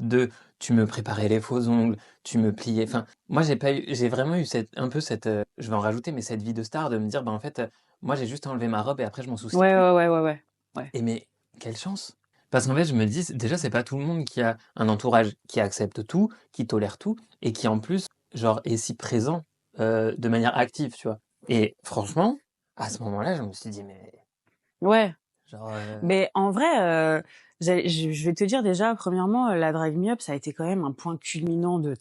tu me préparais les faux ongles, tu me pliais. Enfin, moi, j'ai vraiment eu un peu cette, je vais en rajouter, mais cette vie de star de me dire, bah, en fait, moi, j'ai juste enlevé ma robe et après, je m'en soucie Ouais, plus. ouais, ouais, ouais, ouais. Ouais. Et mais, quelle chance! Parce qu'en fait, je me dis, déjà, c'est pas tout le monde qui a un entourage qui accepte tout, qui tolère tout, et qui en plus, genre, est si présent de manière active, tu vois. Et franchement, à ce moment-là, je me suis dit, mais Ouais. genre, Mais en vrai, je vais te dire déjà, premièrement, la Drive Me Up, ça a été quand même un point culminant de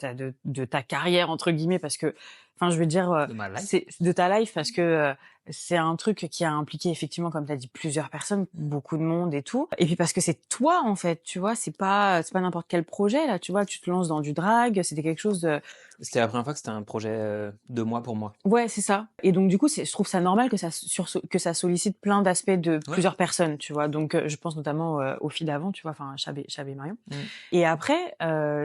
ta carrière entre guillemets, parce que, enfin, je veux dire, de ma life. c'est de ta life, parce que c'est un truc qui a impliqué effectivement, comme tu as dit, plusieurs personnes, beaucoup de monde et tout. Et puis parce que c'est toi en fait, tu vois, c'est pas n'importe quel projet là, tu vois, tu te lances dans du drag, c'était quelque chose de C'était la première fois que c'était un projet de moi pour moi. ouais, c'est ça. Et donc du coup, je trouve ça normal que ça sollicite plein d'aspects de Ouais. plusieurs personnes, tu vois. Donc je pense notamment aux filles d'avant, tu vois, enfin Chab et Marion. Mm. Et après,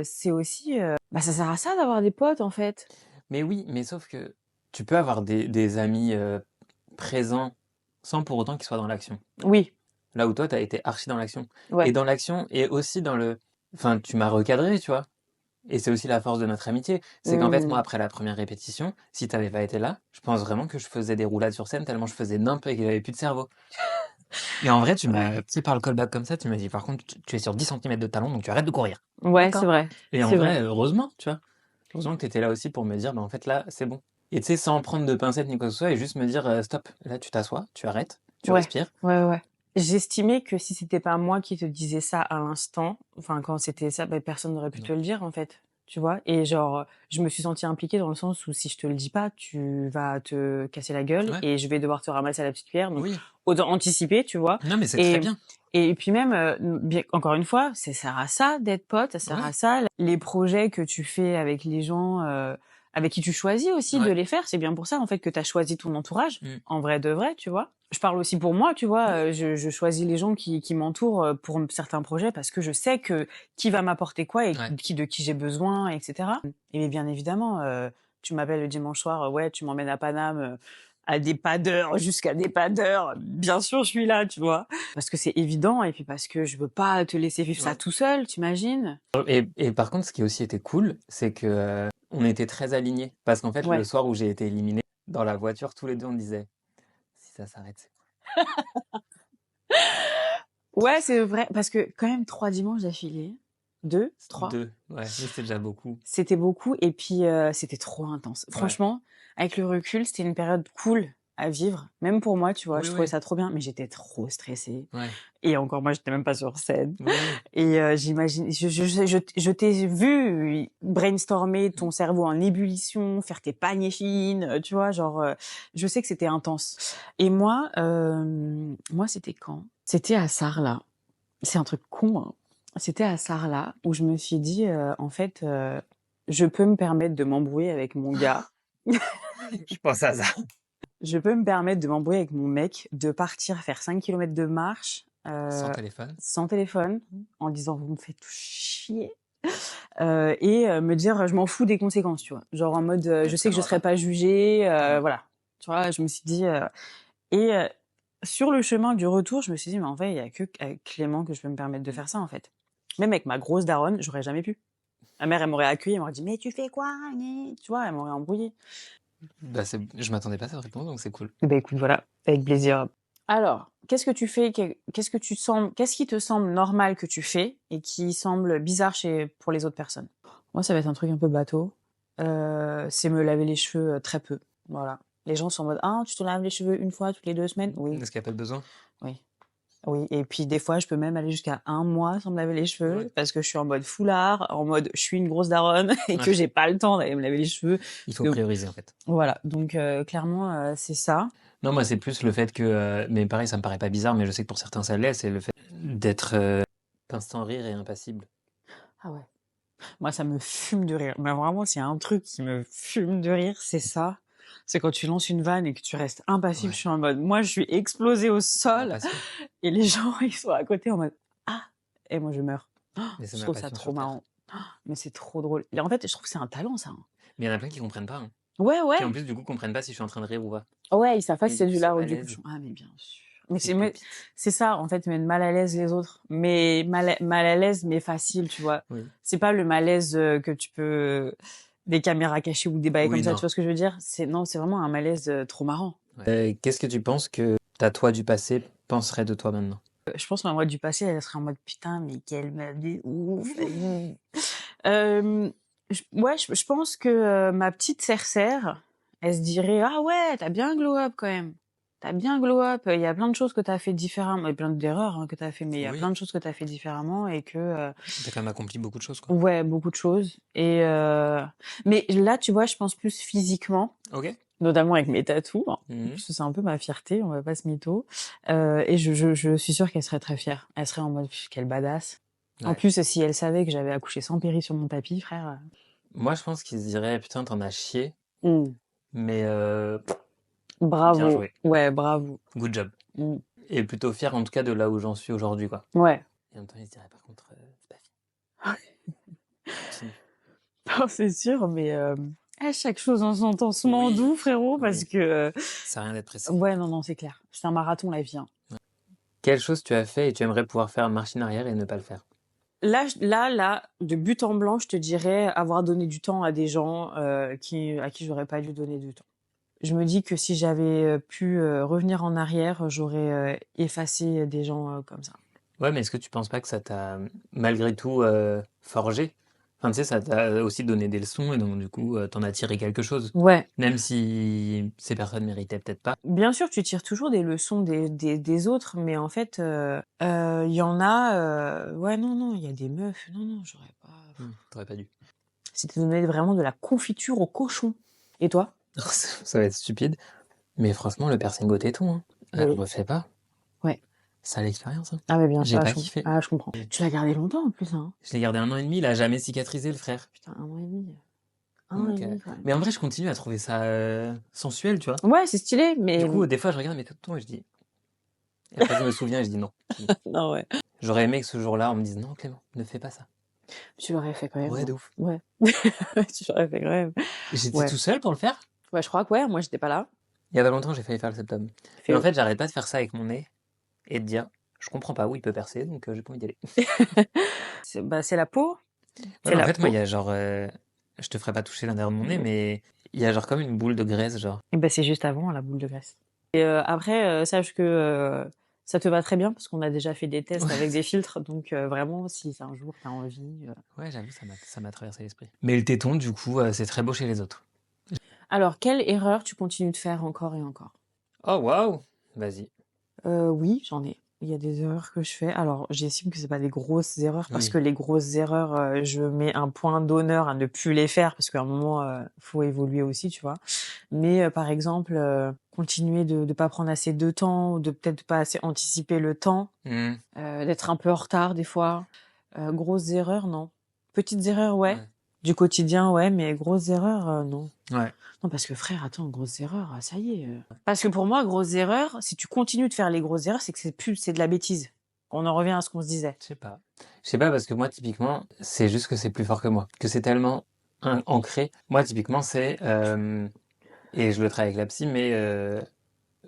c'est aussi, bah ça sert à ça d'avoir des potes en fait. Mais oui, mais sauf que tu peux avoir des amis présents sans pour autant qu'ils soient dans l'action. Oui, Là où toi, tu as été archi dans l'action. Et ouais. dans l'action, et aussi dans le... Enfin, tu m'as recadré, tu vois. Et c'est aussi la force de notre amitié. C'est qu'en fait, moi, Hmm. après la première répétition, si t'avais pas été là, je pense vraiment que je faisais des roulades sur scène tellement je faisais nimp et que j'avais plus de cerveau. Et en vrai, tu m'as pris par le callback comme ça, tu m'as dit, par contre, tu es sur 10 centimètres de talon, donc tu arrêtes de courir. Ouais, c'est D'accord. vrai, Et en c'est vrai. vrai, heureusement, tu vois. Heureusement que t'étais là aussi pour me dire, bah en fait, là, c'est bon. Et tu sais, sans prendre de pincettes ni quoi que ce soit, et juste me dire, stop, là, tu t'assois, tu arrêtes, tu Ouais, respires. ouais. J'estimais que si c'était pas moi qui te disais ça à l'instant, enfin quand c'était ça, bah, personne n'aurait pu Non. te le dire en fait, tu vois. Et genre, je me suis sentie impliquée dans le sens où si je te le dis pas, tu vas te casser la gueule Ouais, et je vais devoir te ramasser à la petite cuillère. Donc oui. autant anticiper, tu vois. Non, mais c'est très Et bien. et puis même, bien, encore une fois, ça sert à ça d'être pote, ça sert à Ouais, ça. Les projets que tu fais avec les gens, avec qui tu choisis aussi de ouais. les faire, c'est bien pour ça en fait que tu as choisi ton entourage, Mm. en vrai de vrai, tu vois. Je parle aussi pour moi, tu vois, Oui, je choisis les gens qui m'entourent pour certains projets parce que je sais que qui va m'apporter quoi et ouais. de qui j'ai besoin, etc. Et bien évidemment, tu m'appelles le dimanche soir, ouais, tu m'emmènes à Paname, à des pas d'heure, jusqu'à des pas d'heure. Bien sûr, je suis là, tu vois. Parce que c'est évident et puis parce que je veux pas te laisser vivre ça Ouais. tout seul, t'imagines? Et par contre, ce qui aussi était cool, c'est que on était très alignés. Parce qu'en fait, le Ouais. soir où j'ai été éliminé, dans la voiture, tous les deux, on disait, si ça s'arrête, c'est Ouais, c'est vrai, parce que quand même 3 dimanches d'affilée, 2, 3. deux. Ouais, mais c'était déjà beaucoup. C'était beaucoup et puis, c'était trop intense. Ouais. Franchement, avec le recul, c'était une période cool à vivre, même pour moi, tu vois? Oui, Je trouvais oui. ça trop bien, mais j'étais trop stressée Ouais. et encore moi, j'étais même pas sur scène Oui, oui. et j'imagine je t'ai vu brainstormer Mm. ton cerveau en ébullition, faire tes paniers fines, tu vois? Genre, je sais que c'était intense et moi, moi, c'était quand? C'était à Sarlat. C'est un truc con, hein. C'était à Sarlat où je me suis dit, en fait, je peux me permettre de m'embrouiller avec mon gars. Je pense à ça. Je peux me permettre de m'embrouiller avec mon mec, de partir faire 5 kilomètres de marche, Sans téléphone. sans téléphone, en disant: «Vous me faites chier», et me dire: «Je m'en fous des conséquences», tu vois? Genre en mode, Ouais, je ça sais que je va serai pas. pas jugée, Mm. voilà. Tu vois? Je me suis dit, et sur le chemin du retour, je me suis dit: «Mais en fait, il y a que avec Clément que je peux me permettre de Mm. faire ça, en fait». Même avec ma grosse daronne, j'aurais jamais pu. Ma mère, elle m'aurait accueillie, elle m'aurait dit: «Mais tu fais quoi? Gna?» Tu vois? Elle m'aurait embrouillée. Bah, je m'attendais pas à cette réponse, donc c'est cool. Eh ben, écoute, voilà, avec plaisir. Alors, qu'est-ce que tu fais? Qu'est-ce qui te semble normal que tu fais et qui semble bizarre pour les autres personnes? Moi, ça va être un truc un peu bateau. C'est me laver les cheveux, très peu. Voilà. Les gens sont en mode: «Ah, tu te laves les cheveux une fois toutes les 2 semaines?» Oui, Est-ce qu'il n'y a pas de besoin? oui. Oui et puis des fois, je peux même aller jusqu'à 1 mois sans me laver les Ouais. cheveux parce que je suis en mode foulard, en mode je suis une grosse daronne et Ouais. que j'ai pas le temps d'aller me laver les cheveux. Il faut Donc prioriser, en fait. voilà, donc clairement, c'est ça. Non, moi, c'est plus le fait que... mais pareil, ça me paraît pas bizarre, mais je sais que pour certains, ça l'est. C'est le fait d'être instant rire et impassible. Ah ouais. Moi, ça me fume de rire. Mais vraiment, s'il y a un truc qui me fume de rire, c'est ça. C'est quand tu lances une vanne et que tu restes impassible. Je Ouais. suis en mode, moi, je suis explosée au C'est ma sol passion. et les gens, ils sont à côté en mode: «Ah!» et moi, je meurs. Mais c'est Je ma trouve ça passion trop sur Terre. marrant. Mais c'est trop drôle. Et en fait, je trouve que c'est un talent, ça, hein. Mais il y en a plein qui comprennent pas, hein. Ouais, Qui, en ouais. plus, du coup, comprennent pas si je suis en train de rire ou pas. Ouais, ils savent pas Et si du c'est coup, du ce lard ou du malaise, cochon. Ah, mais bien sûr. c'est une pépite. C'est ça, en fait, mettre mal à l'aise les autres. Mais mal à l'aise, mais facile, tu vois. Oui. C'est pas le malaise que tu peux des caméras cachées ou des bails Oui, comme ça, tu non. vois ce que je veux dire? Non, c'est vraiment un malaise trop marrant. Ouais. Qu'est-ce que tu penses que ta toi du passé penserait de toi maintenant? Je pense que ma moi du passé, elle serait en mode: «Putain, mais quelle meuf de ouf!» Hem, je pense que, ma petite Cercère, elle se dirait: «Ah ouais, tu as bien glow up quand même. Tu as bien glow up, il y a plein de choses que tu as fait différemment» et plein d'erreurs, hein, que tu as fait, mais il y a Oui, plein de choses que tu as fait différemment et que, tu quand même accompli beaucoup de choses, quoi. ouais, beaucoup de choses mais là, tu vois, je pense plus physiquement, OK. notamment avec mes tatous, hein, Mmh. parce que c'est un peu ma fierté, on va pas se mytho, et je suis sûre qu'elle serait très fière. Elle serait en mode: «Pff, quelle badass». En Ouais. plus, si elle savait que j'avais accouché sans péri sur mon tapis, frère, Moi, je pense qu'ils se diraient: «Putain, tu en as chié, mmh, mais bien bravo. joué, Ouais, bravo. good job» Mmh. et plutôt fier, en tout cas, de là où j'en suis aujourd'hui, quoi Ouais. et en même temps, ils se diraient: «Par contre, c'est pas fini, continue». Non, c'est sûr, mais chaque chose en son temps, Oui, doux, frérot, parce oui, que, ça a rien d'être pressé. ouais, non, non, c'est clair. C'est un marathon, la vie, hein. Quelle chose tu as fait et tu aimerais pouvoir faire machine arrière et ne pas le faire? Là, de but en blanc, je te dirais avoir donné du temps à des gens, à qui j'aurais pas dû donner du temps. Je me dis que si j'avais, pu, revenir en arrière, j'aurais, effacé des gens, comme ça. Ouais, mais est-ce que tu penses pas que ça t'a, malgré tout, forgé? Enfin, tu sais, ça t'a aussi donné des leçons et donc du coup, tu as tiré quelque chose? Ouais, Même si ces personnes méritaient peut-être pas? bien sûr, tu tires toujours des leçons des autres, mais en fait, il y en a, ouais, non, non, il y a des meufs, non, non, j'aurais pas Tu pas dû. c'était donner vraiment de la confiture au cochon. Et toi? Ça va être stupide, mais franchement, le piercing au téton, hein, Oui. refais pas. Ouais. Sale expérience, hein. Ah ouais, bien J'ai sûr, pas kiffé. je comprends. Tu l'as gardé longtemps en plus, hein? Je l'ai gardé 1 an et demi, il a jamais cicatrisé le frère. Putain, 1 an et demi. 1 an et Donc, demi quand même. mais en vrai, je continue à trouver ça sensuel, tu vois. Ouais, c'est stylé, Du mais coup, des fois, je regarde mes tétons et je dis. Et après, je me souviens et je dis non, fini. non, ouais. J'aurais aimé que ce jour-là, on me dise non, Clément, ne fais pas ça. Tu l'aurais fait quand même, Ouais, hein. de ouf. Ouais. Tu l'aurais fait quand même. J'étais Ouais. tout seul pour le faire. Ouais, je crois que ouais, moi j'étais pas là. Il y a pas longtemps, j'ai failli faire le septum. Mais Fais en au fait, j'arrête pas de faire ça avec mon nez et de dire, je comprends pas où il peut percer, donc j'ai pas envie d'y aller. c'est la peau, Ouais, c'est mais en la fait, moi, il y peau. a genre, je te ferai pas toucher l'intérieur de mon nez, Mmh. mais il y a genre comme une boule de graisse, genre. Et bah, c'est juste avant la boule de graisse. Et après, sache que, ça te va très bien parce qu'on a déjà fait des tests avec des filtres donc vraiment si un jour tu as envie, Ouais, j'avoue, ça m'a traversé l'esprit. Mais le téton, du coup, c'est très beau chez les autres. Alors quelle erreur tu continues de faire encore et encore? Oh, waouh! Vas-y. Oui, j'en ai. Il y a des erreurs que je fais. Alors, j'estime que c'est pas des grosses erreurs parce Oui. que les grosses erreurs, je mets un point d'honneur à ne plus les faire parce qu'à un moment, faut évoluer aussi, tu vois? Mais, par exemple, continuer de pas prendre assez de temps ou de peut-être pas assez anticiper le temps, Mmh. d'être un peu en retard des fois. Grosses erreurs, non. Petites erreurs, ouais. Ouais. Du quotidien, ouais, mais grosses erreurs, non. Ouais. Non, parce que frère, attends, grosses erreurs, ça y est. Parce que pour moi, grosses erreurs, si tu continues de faire les grosses erreurs, c'est que c'est de la bêtise. On en revient à ce qu'on se disait. Je sais pas. Je sais pas parce que moi, typiquement, c'est juste que c'est plus fort que moi. Que c'est tellement ancré. Moi, typiquement, c'est, et je le travaille avec la psy, mais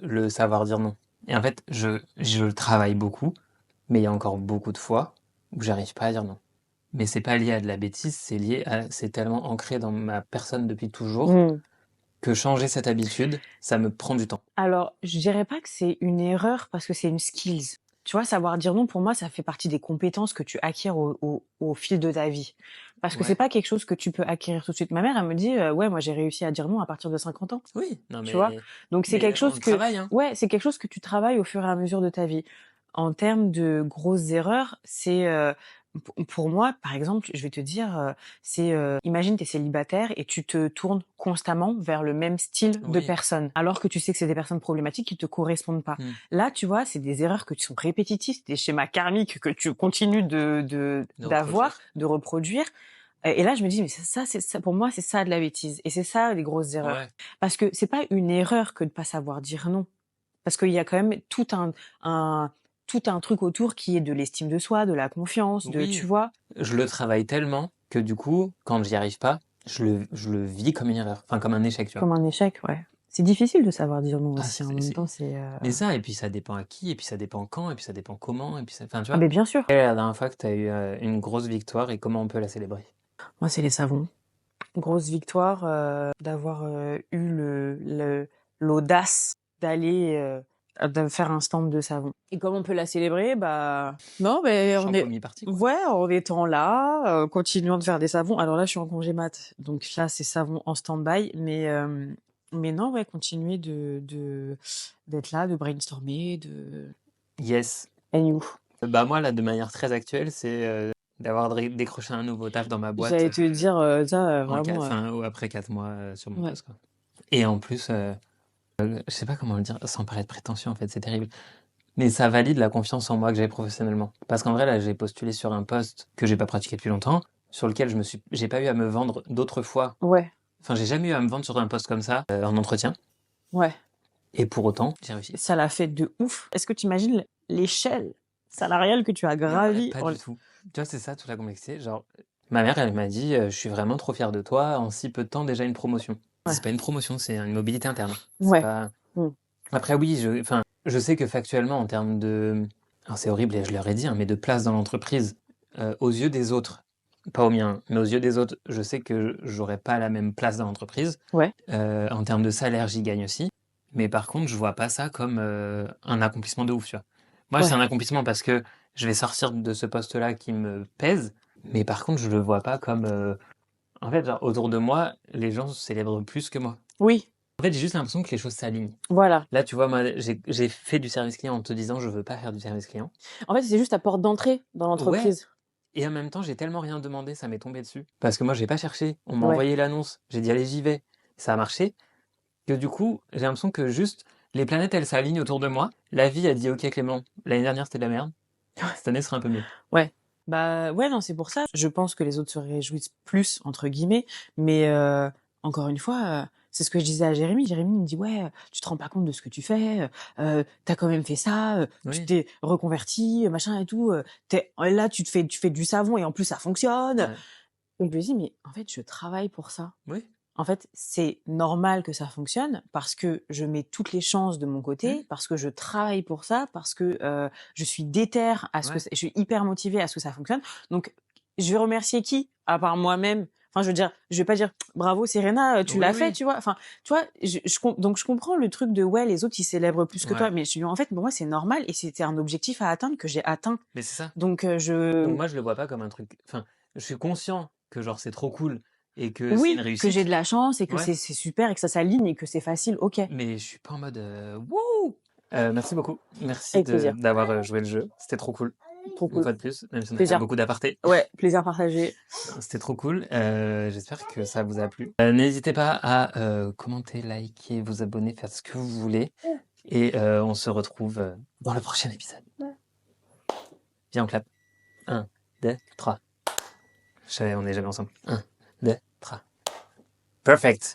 le savoir dire non. Et en fait, je le travaille beaucoup, mais il y a encore beaucoup de fois où j'arrive pas à dire non. Mais c'est pas lié à de la bêtise, c'est tellement ancré dans ma personne depuis toujours Hmm. que changer cette habitude, ça me prend du temps. Alors, je dirais pas que c'est une erreur parce que c'est une skills. Tu vois, savoir dire non, pour moi, ça fait partie des compétences que tu acquiers au fil de ta vie. Parce que c'est Ouais. pas quelque chose que tu peux acquérir tout de suite. Ma mère, elle me dit, ouais, moi, j'ai réussi à dire non à partir de 50 ans. Oui, non Tu vois? mais, Donc c'est quelque on chose le que travaille, hein. ouais, c'est quelque chose que tu travailles au fur et à mesure de ta vie. En termes de grosses erreurs, c'est, pour moi, par exemple, je vais te dire, c'est, imagine tu es célibataire et tu te tournes constamment vers le même style de Oui. personnes, alors que tu sais que c'est des personnes problématiques qui te correspondent pas. Hmm. Là, tu vois, c'est des erreurs que tu sont répétitives, des schémas karmiques que tu continues De d'avoir, reproduire. de reproduire. Et là, je me dis: «Mais c'est ça pour moi, c'est ça de la bêtise et c'est ça les grosses erreurs». Ouais. Parce que c'est pas une erreur que de pas savoir dire non. Parce qu'il y a quand même un tout un truc autour qui est de l'estime de soi, de la confiance, de tu Oui. vois? Je le travaille tellement que du coup, quand j'y arrive pas, je le vis comme une erreur. Enfin, comme un échec, tu vois. Comme un échec, ouais. C'est difficile de savoir dire non Ah, aussi, hein, en même temps, c'est, mais ça, et puis ça dépend à qui, et puis ça dépend quand, et puis ça dépend comment, et puis ça. Enfin, tu ah vois. beh, bien sûr. Quelle est la dernière fois que tu as eu une grosse victoire et comment on peut la célébrer? Moi, c'est les savons. Grosse victoire, d'avoir, eu l'audace d'aller, de faire un stand de savon. Et comment on peut la célébrer? Bah, non, mais on est, Shampoing party, quoi. ouais, en étant là, continuant de faire des savons. Alors là, je suis en congé mat, donc là, c'est savon en stand-by, mais non, ouais, continuer d'être là, de brainstormer, Yes. And you. Bah moi, là, de manière très actuelle, c'est d'avoir décroché un nouveau taf dans ma boîte J'allais te dire, ça, vraiment, ou après 4 mois sur mon ouais. poste, quoi. Et en plus, je sais pas comment le dire sans paraître prétentieux, en fait, c'est terrible. Mais ça valide la confiance en moi que j'ai professionnellement. Parce qu'en vrai, là, j'ai postulé sur un poste que j'ai pas pratiqué depuis longtemps, sur lequel j'ai pas eu à me vendre d'autres fois. Ouais, Enfin, j'ai jamais eu à me vendre sur un poste comme ça, en entretien. ouais. Et pour autant, j'ai réussi. Ça l'a fait de ouf. Est-ce que tu imagines l'échelle salariale que tu as gravie Pas du tout. Tu vois, c'est ça toute la complexité. Genre, ma mère, elle m'a dit, je suis vraiment trop fière de toi, en si peu de temps déjà une promotion. Ouais. C'est pas une promotion, c'est une mobilité interne. C'est Ouais. pas... Mm. Après, oui, je sais que factuellement, en termes de... Alors, c'est horrible et je leur ai dit, hein, mais de place dans l'entreprise, aux yeux des autres, pas aux miens, mais aux yeux des autres, je sais que j'aurais pas la même place dans l'entreprise. Ouais. En termes de salaire, j'y gagne aussi. Mais par contre, je vois pas ça comme un accomplissement de ouf, tu vois. Moi, Ouais. c'est un accomplissement parce que je vais sortir de ce poste-là qui me pèse. Mais par contre, je le vois pas comme... En fait, genre, autour de moi, les gens célèbrent plus que moi. Oui. En fait, j'ai juste l'impression que les choses s'alignent. Voilà. Là, tu vois, moi, j'ai fait du service client en te disant, je veux pas faire du service client. En fait, c'est juste ta porte d'entrée dans Ouais. l'entreprise. Et en même temps, j'ai tellement rien demandé, ça m'est tombé dessus. Parce que moi, j'ai pas cherché. On m'a Ouais. envoyé l'annonce. J'ai dit, allez, j'y vais. Ça a marché. Que du coup, j'ai l'impression que juste les planètes, elles s'alignent autour de moi. La vie a dit, ok, Clément, l'année dernière, c'était de la merde. Cette année sera un peu mieux. Ouais. Bah ouais, non, c'est pour ça. Je pense que les autres se réjouissent plus, entre guillemets. Mais encore une fois, c'est ce que je disais à Jérémy. Jérémy il me dit, ouais, tu te rends pas compte de ce que tu fais. T'as quand même fait ça. Tu Oui. t'es reconverti, machin et tout. Là, tu fais du savon et en plus, ça fonctionne. Ouais. Donc je lui dis, mais en fait, je travaille pour ça. Oui. En fait, c'est normal que ça fonctionne parce que je mets toutes les chances de mon côté, parce que je travaille pour ça, parce que je suis déter à ce que Ouais. je suis hyper motivée à ce que ça fonctionne. Donc, je vais remercier qui à part moi-même. Enfin, je veux dire, je vais pas dire bravo Serena, tu Oui, l'as fait, oui. tu vois. Enfin, tu vois, donc je comprends le truc de ouais, les autres ils célèbrent plus que Ouais. toi, mais je dis en fait, pour moi c'est normal et c'était un objectif à atteindre que j'ai atteint. Mais c'est ça. Donc Donc moi, je le vois pas comme un truc. Enfin, je suis conscient que genre c'est trop cool et que c'est une oui, que j'ai réussite. de la chance et que Ouais. c'est super et que ça s'aligne et que c'est facile, ok, Mais je suis pas en mode wouh. Merci beaucoup. Merci avec plaisir. d'avoir joué le jeu. C'était trop cool. Trop Une cool. fois de plus, même si on a fait Plaisir. beaucoup d'apartés. Ouais, plaisir partagé. C'était trop cool. J'espère que ça vous a plu. N'hésitez pas à commenter, liker, vous abonner, faire ce que vous voulez. Et on se retrouve dans le prochain épisode. Viens, on clap. 1, 2, 3. On n'est jamais ensemble. 1, 2, 3. Perfect.